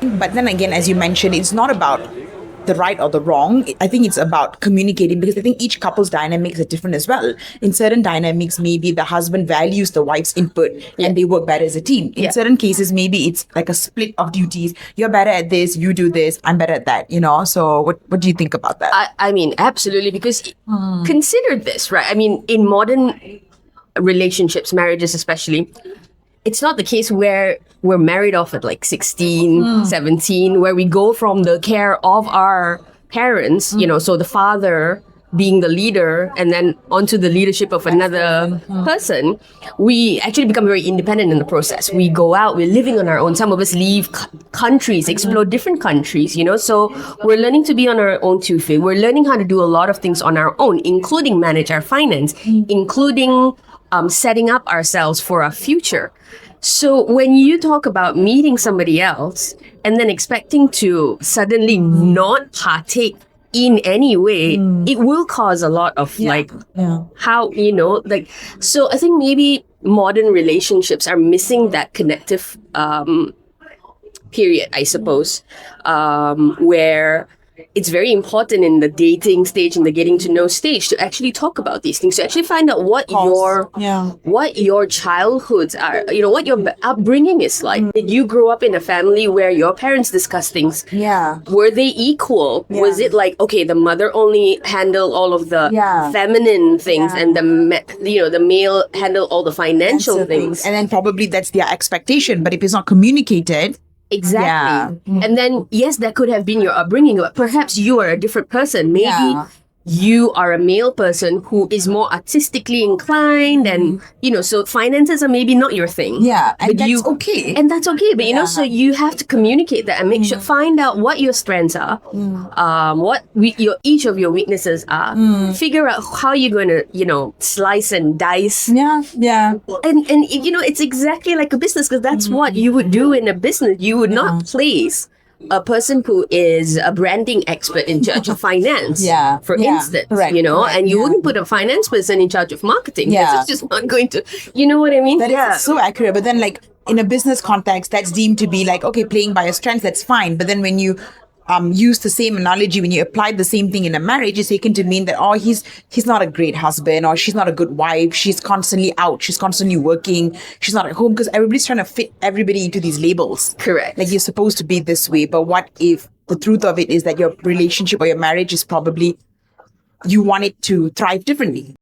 But then again, as you mentioned, it's not about the right or the wrong. I think it's about communicating, because I think each couple's dynamics are different as well. In certain dynamics, maybe the husband values the wife's input and they work better as a team. In certain cases, maybe it's like a split of duties. You're better at this, you do this, I'm better at that, So what do you think about that? I mean, absolutely, because consider this, right? I mean, in modern relationships, marriages especially, it's not the case where we're married off at like 16, 17, where we go from the care of our parents, so the father being the leader and then onto the leadership of another person. We actually become very independent in the process. We go out, we're living on our own. Some of us leave countries, explore different countries, so we're learning to be on our own 2 feet. We're learning how to do a lot of things on our own, including manage our finance, including setting up ourselves for our future. So when you talk about meeting somebody else and then expecting to suddenly not partake in any way, it will cause a lot of how, so I think maybe modern relationships are missing that connective period, I suppose, where it's very important in the dating stage and the getting to know stage to actually talk about these things, to actually find out what your childhoods are, what your upbringing is like. Did you grow up in a family where your parents discuss things? Were they equal? Was it like, okay, the mother only handled all of the feminine things and the male handled all the financial things? And then probably that's their expectation, but if it's not communicated. Exactly. And then, yes, that could have been your upbringing, but perhaps you are a different person. Maybe you are a male person who is more artistically inclined and, so finances are maybe not your thing. And that's okay. And that's okay. But, so you have to communicate that and make sure, find out what your strengths are, what each of your weaknesses are, figure out how you're going to, slice and dice. And it's exactly like a business, because that's what you would do in a business. You would not place a person who is a branding expert in charge of finance, for instance, and you wouldn't put a finance person in charge of marketing. Because it's just not going to, you know what I mean? That is so accurate. But then in a business context, that's deemed to be okay, playing by your strengths, that's fine. But then when you use the same analogy, when you apply the same thing in a marriage, it's taken to mean that, he's not a great husband, or she's not a good wife, she's constantly out, she's constantly working, she's not at home, because everybody's trying to fit everybody into these labels. Correct. You're supposed to be this way, but what if the truth of it is that your relationship or your marriage is probably, you want it to thrive differently?